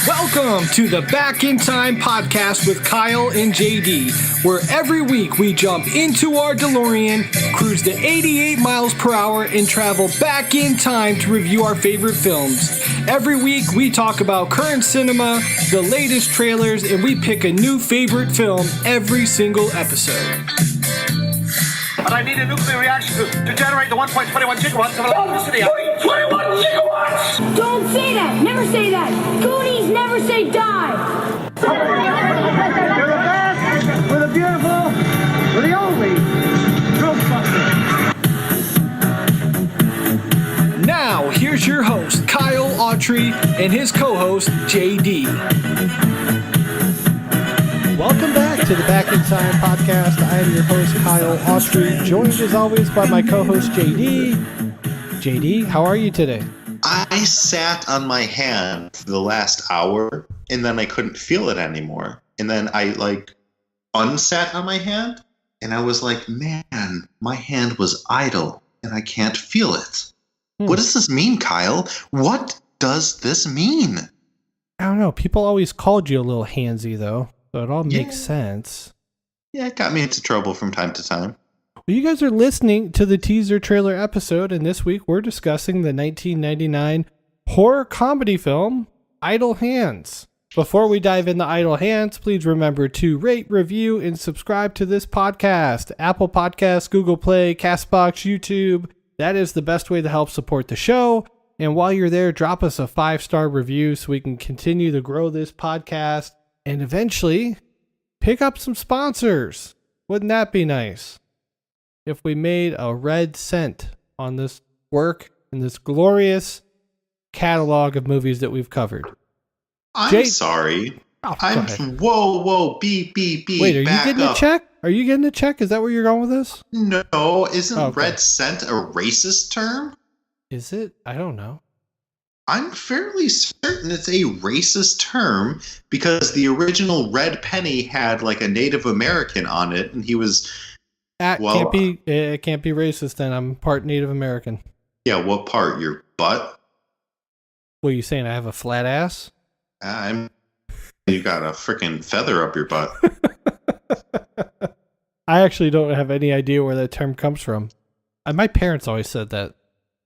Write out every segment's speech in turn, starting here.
Welcome to the Back in Time podcast with Kyle and JD, where every week we jump into our DeLorean, cruise to 88 miles per hour, and travel back in time to review our favorite films. Every week we talk about current cinema, the latest trailers, and we pick a new favorite film every single episode. But I need a nuclear reaction to generate the 1.21 gigawatts of electricity. 1.21 gigawatts! Don't say that! Never say that! Goonies never say die! We're the best, we're the beautiful, we're the only Ghostbusters. Now, here's your host, Kyle Autry, and his co-host, JD. Welcome back to the Back in Time podcast. I am your host, Kyle Autry, joined as always by my co-host, JD. JD, how are you today? I sat on my hand for the last hour, and then I couldn't feel it anymore. And then I, unsat on my hand, and I was like, man, my hand was idle, and I can't feel it. What does this mean, Kyle? What does this mean? I don't know. People always called you a little handsy, though. So it all makes sense. Yeah, it got me into trouble from time to time. Well, you guys are listening to the teaser trailer episode, and this week we're discussing the 1999 horror comedy film, Idle Hands. Before we dive into Idle Hands, please remember to rate, review, and subscribe to this podcast. Apple Podcasts, Google Play, CastBox, YouTube. That is the best way to help support the show. And while you're there, drop us a 5-star review so we can continue to grow this podcast. And eventually, pick up some sponsors. Wouldn't that be nice? If we made a red cent on this work and this glorious catalog of movies that we've covered. I'm sorry. Oh, Whoa, beep. Wait, are you getting a check? Are you getting a check? Is that where you're going with this? No, isn't red cent a racist term? Is it? I don't know. I'm fairly certain it's a racist term because the original red penny had a Native American on it, and he was. It can't be racist. Then I'm part Native American. Yeah, what part? Your butt? What are you saying? I have a flat ass? You got a freaking feather up your butt. I actually don't have any idea where that term comes from. My parents always said that.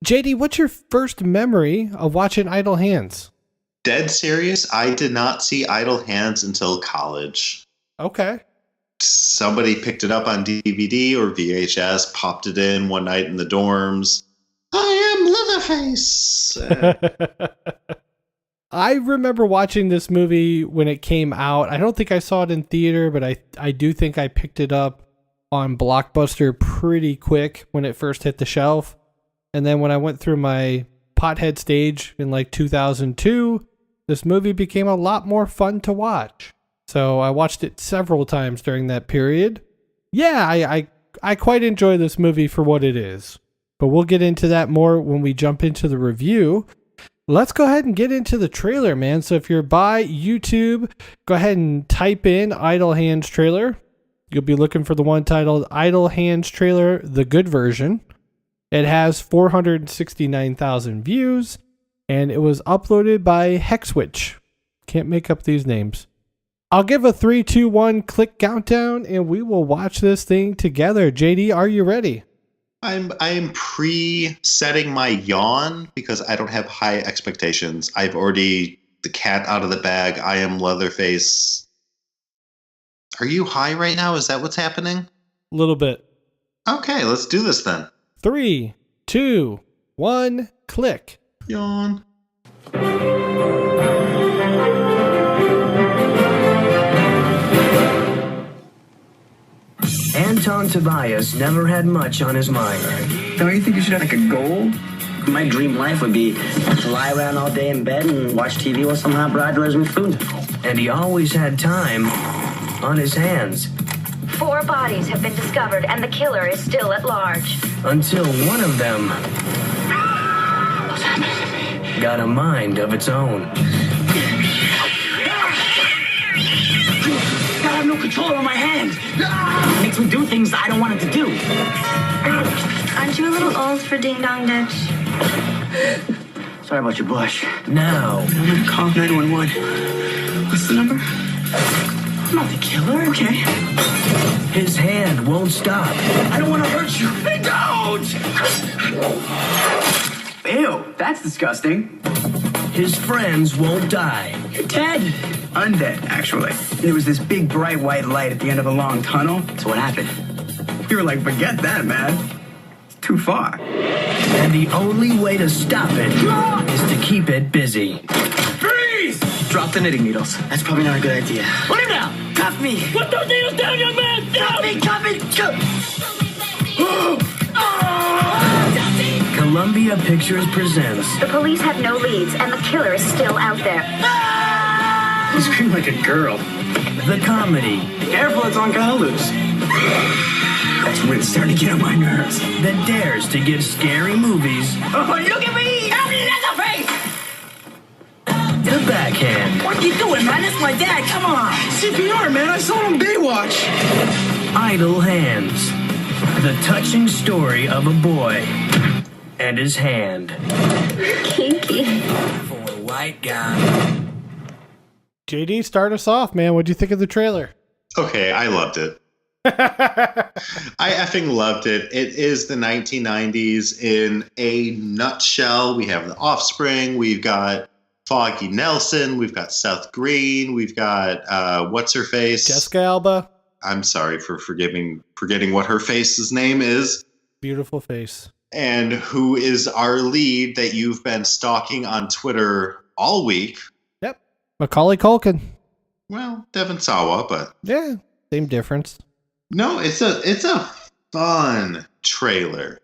JD, what's your first memory of watching Idle Hands? Dead serious? I did not see Idle Hands until college. Okay. Somebody picked it up on DVD or VHS, popped it in one night in the dorms. I am Leatherface. I remember watching this movie when it came out. I don't think I saw it in theater, but I do think I picked it up on Blockbuster pretty quick when it first hit the shelf. And then when I went through my pothead stage in 2002, this movie became a lot more fun to watch. So I watched it several times during that period. Yeah, I quite enjoy this movie for what it is. But we'll get into that more when we jump into the review. Let's go ahead and get into the trailer, man. So if you're by YouTube, go ahead and type in Idle Hands trailer. You'll be looking for the one titled Idle Hands trailer, the good version. It has 469,000 views, and it was uploaded by Hexwitch. Can't make up these names. I'll give a 3, 2, 1 click countdown, and we will watch this thing together. JD, are you ready? I am pre-setting my yawn because I don't have high expectations. I've already the cat out of the bag. I am Leatherface. Are you high right now? Is that what's happening? A little bit. Okay, let's do this then. 3, 2, 1, click. Yawn. Anton Tobias never had much on his mind. Don't you think you should have a goal? My dream life would be to lie around all day in bed and watch TV while some hot broad delivers me food. And he always had time on his hands. 4 bodies have been discovered and the killer is still at large. Until one of them got a mind of its own. I have no control over my hands. It makes me do things I don't want it to do. Aren't you a little old for ding-dong ditch? Sorry about your bush. Now, I'm gonna call 911. What's the number? I'm not the killer. Okay. his hand won't stop. I don't want to hurt you. Hey, don't! Ew, that's disgusting. His friends won't die. You're dead. Undead, actually. There was this big bright white light at the end of a long tunnel. So what happened? We were like, forget that, man. It's too far. And the only way to stop it is to keep it busy. Freeze! Drop the knitting needles. That's probably not a good idea. Put him down! Cuff me! Put those needles down, young man! Cuff me! Cuff me! Cuff! Columbia Pictures presents The police have no leads, and the killer is still out there. You scream like a girl. the comedy Careful, it's on loose. That's really starting to get on my nerves. that dares to give scary movies Oh, look at me! Help me in the face! the backhand. What are you doing, man? That's my dad. Come on. CPR, man. I saw him Baywatch. Idle Hands. The touching story of a boy and his hand. Kinky. For a white guy. JD, start us off, man. What'd you think of the trailer? Okay, I loved it. I effing loved it. It is the 1990s in a nutshell. We have The Offspring. We've got Foggy Nelson. We've got Seth Green. We've got what's her face? Jessica Alba. I'm sorry for forgetting what her face's name is. Beautiful face. And who is our lead that you've been stalking on Twitter all week? Yep. Macaulay Culkin. Well, Devin Sawa, but Yeah. Same difference. no, it's a fun trailer.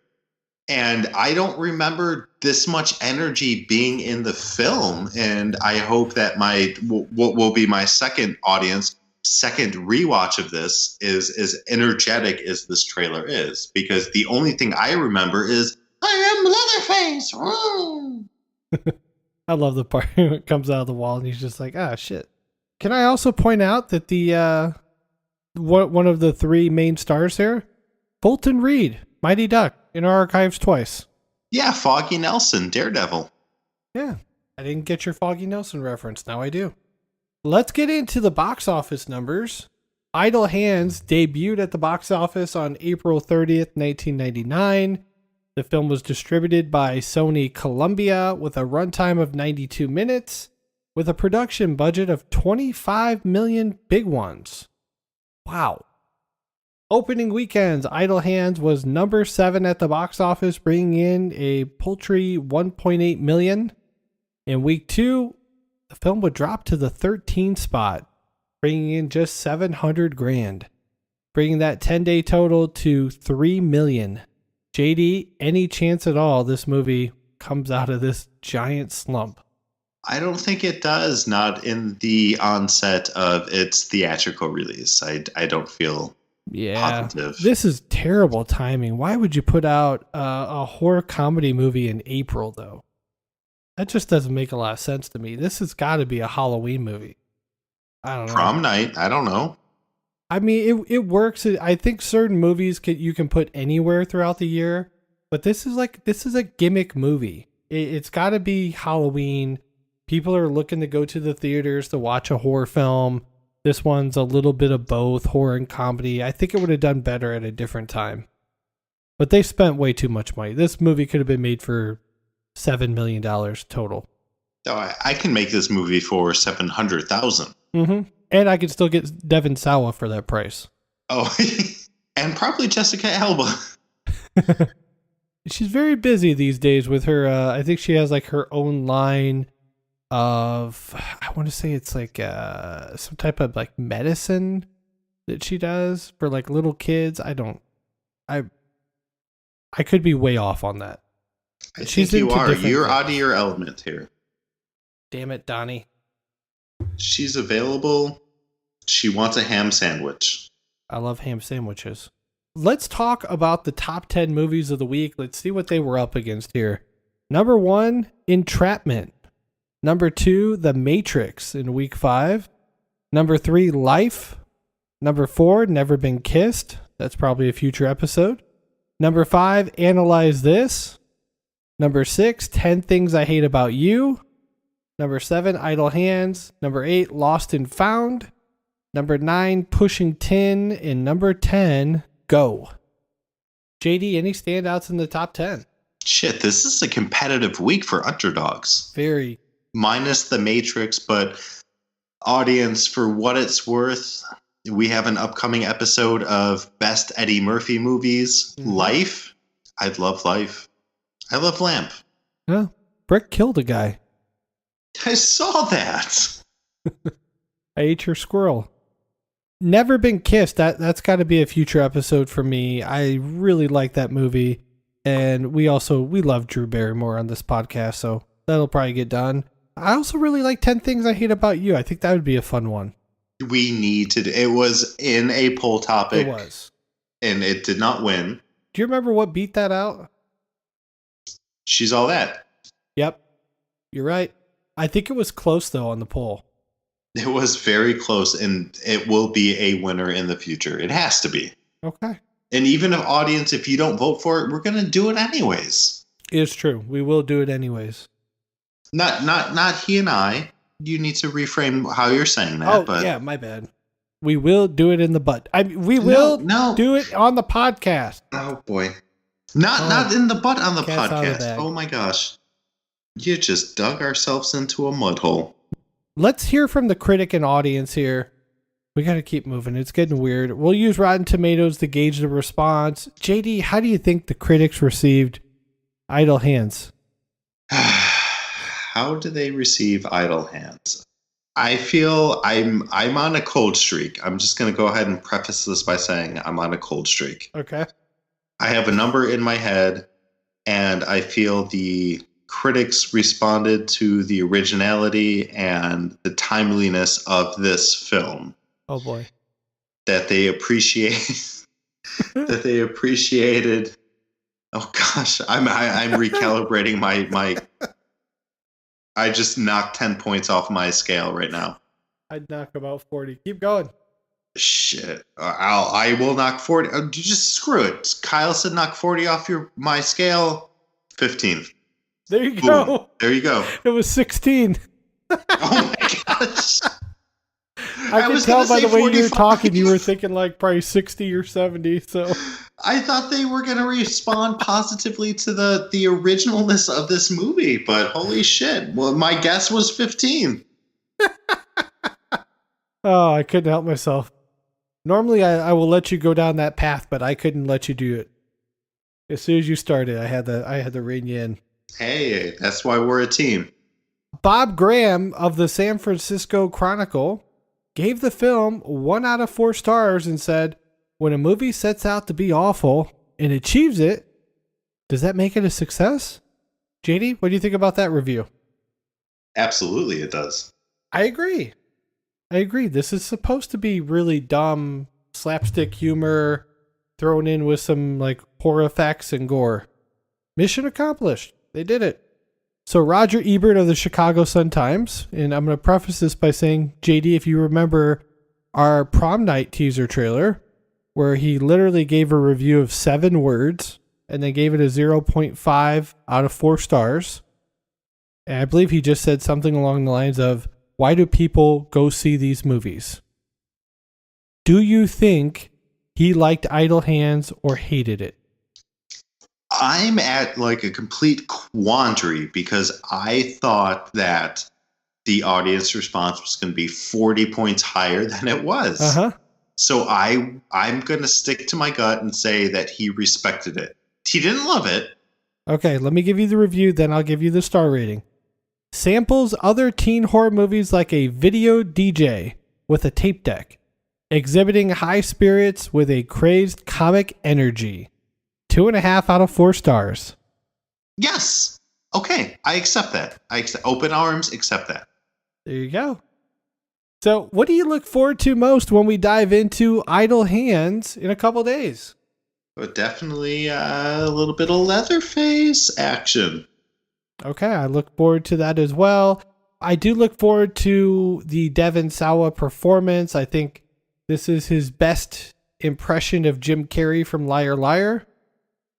And I don't remember this much energy being in the film. And I hope that what will be my second rewatch of this is as energetic as this trailer is. Because the only thing I remember is, I am Leatherface! Woo! I love the part when it comes out of the wall and he's just like, ah, shit. Can I also point out that the one of the three main stars here, Fulton Reed, Mighty Duck, in our archives twice. Yeah, Foggy Nelson, Daredevil. Yeah. I didn't get your Foggy Nelson reference. Now I do. Let's get into the box office numbers. Idle Hands debuted at the box office on April 30th, 1999. The film was distributed by Sony Columbia with a runtime of 92 minutes with a production budget of 25 million big ones. Wow. Opening weekends, Idle Hands was number 7 at the box office, bringing in a paltry 1.8 million. In week 2, the film would drop to the 13th spot, bringing in just 700 grand, bringing that 10-day total to 3 million. JD, any chance at all this movie comes out of this giant slump? I don't think it does, not in the onset of its theatrical release. I don't feel positive. This is terrible timing. Why would you put out a horror comedy movie in April, though? That just doesn't make a lot of sense to me. This has got to be a Halloween movie. I don't know. Prom night, I don't know. I mean, it works. I think certain movies you can put anywhere throughout the year, but this is a gimmick movie. It's got to be Halloween. People are looking to go to the theaters to watch a horror film. This one's a little bit of both, horror and comedy. I think it would have done better at a different time. But they spent way too much money. This movie could have been made for $7 million total. Oh, I can make this movie for $700,000. Mm-hmm. And I could still get Devin Sawa for that price. Oh, and probably Jessica Alba. She's very busy these days with her. I think she has like her own line of, I want to say it's like some type of like medicine that she does for like little kids. I could be way off on that. I think you are. You're out of your element here. Damn it, Donnie. She's available. She wants a ham sandwich. I love ham sandwiches. Let's talk about the top 10 movies of the week. Let's see what they were up against here. Number 1, Entrapment. Number 2, The Matrix in week 5. Number 3, Life. Number 4, Never Been Kissed. That's probably a future episode. Number 5, Analyze This. Number 6, 10 Things I Hate About You. Number 7, Idle Hands. Number 8, Lost and Found. Number 9, Pushing Tin. And number 10, Go. JD, any standouts in the top 10? Shit, this is a competitive week for underdogs. Very. Minus The Matrix, but audience, for what it's worth, we have an upcoming episode of Best Eddie Murphy Movies. Life. I love Life. I love Lamp. Yeah, Brick killed a guy. I saw that. I ate your squirrel. Never Been Kissed. That's got to be a future episode for me. I really like that movie. And we love Drew Barrymore on this podcast, so that'll probably get done. I also really like 10 Things I Hate About You. I think that would be a fun one. We need to. It was in a poll topic. It was. And it did not win. Do you remember what beat that out? She's All That. Yep. You're right. I think it was close, though, on the poll. It was very close, and it will be a winner in the future. It has to be. Okay. And even if audience, if you don't vote for it, we're going to do it anyways. It's true. We will do it anyways. Not he and I. You need to reframe how you're saying that. Oh, but yeah, my bad. We will do it in the butt. We will do it on the podcast. Oh, boy. Not in the butt on the podcast. Oh, my gosh. You just dug ourselves into a mud hole. Let's hear from the critic and audience here. We got to keep moving. It's getting weird. We'll use Rotten Tomatoes to gauge the response. JD, how do you think the critics received Idle Hands? How do they receive Idle Hands? I feel I'm on a cold streak. I'm just going to go ahead and preface this by saying I'm on a cold streak. Okay. I have a number in my head, and I feel the critics responded to the originality and the timeliness of this film. Oh boy. That they appreciate. That they appreciated. Oh gosh, I'm recalibrating my. I just knocked 10 points off my scale right now. I'd knock about 40. Keep going. Shit, I will knock 40. Just screw it. Kyle said knock 40 off my scale. 15. There you go. Boom. There you go. It was 16. Oh my gosh. I could tell by the way you were talking, you were thinking like probably 60 or 70. So I thought they were going to respond positively to the originalness of this movie, but holy shit. Well, my guess was 15. Oh, I couldn't help myself. Normally I will let you go down that path, but I couldn't let you do it. As soon as you started, I had to rein you in. Hey, that's why we're a team. Bob Graham of the San Francisco Chronicle gave the film 1 out of 4 stars and said, when a movie sets out to be awful and achieves it, does that make it a success? JD, what do you think about that review? Absolutely, it does. I agree. This is supposed to be really dumb slapstick humor thrown in with some like horror effects and gore. Mission accomplished. They did it. So Roger Ebert of the Chicago Sun-Times, and I'm going to preface this by saying, JD, if you remember our prom night teaser trailer, where he literally gave a review of 7 words and then gave it a 0.5 out of 4 stars. And I believe he just said something along the lines of, why do people go see these movies? Do you think he liked Idle Hands or hated it? I'm at like a complete quandary because I thought that the audience response was going to be 40 points higher than it was. Uh-huh. So I'm going to stick to my gut and say that he respected it. He didn't love it. Okay, let me give you the review, then I'll give you the star rating. Samples other teen horror movies like a video DJ with a tape deck, exhibiting high spirits with a crazed comic energy. 2.5 out of 4 stars. Yes. Okay. I accept that. I accept open arms, accept that. There you go. So what do you look forward to most when we dive into Idle Hands in a couple days? But definitely a little bit of Leatherface action. Okay. I look forward to that as well. I do look forward to the Devon Sawa performance. I think this is his best impression of Jim Carrey from Liar Liar.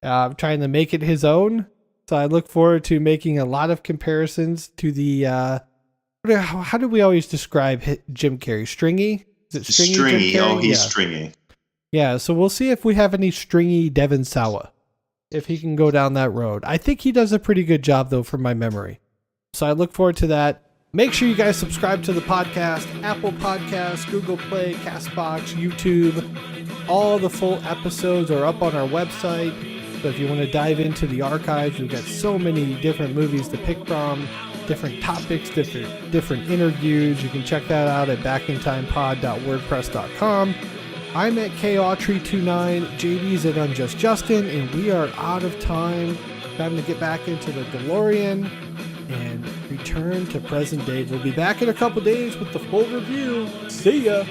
Trying to make it his own. So I look forward to making a lot of comparisons to the, how do we always describe Jim Carrey? Stringy? Is it stringy? Stringy. Jim Carrey? Oh, he's stringy. Yeah, so we'll see if we have any stringy Devon Sawa, if he can go down that road. I think he does a pretty good job, though, from my memory. So I look forward to that. Make sure you guys subscribe to the podcast, Apple Podcasts, Google Play, CastBox, YouTube. All the full episodes are up on our website. So if you want to dive into the archives, we've got so many different movies to pick from, different topics, different interviews. You can check that out at backintimepod.wordpress.com. I'm at KAutry29, JD's at Unjust Justin, and we are out of time. Time to get back into the DeLorean and return to present day. We'll be back in a couple days with the full review. See ya!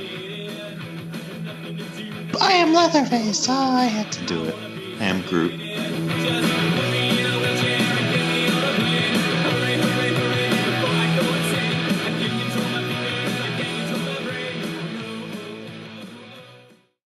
I am Leatherface. I had to do it. I am Groot.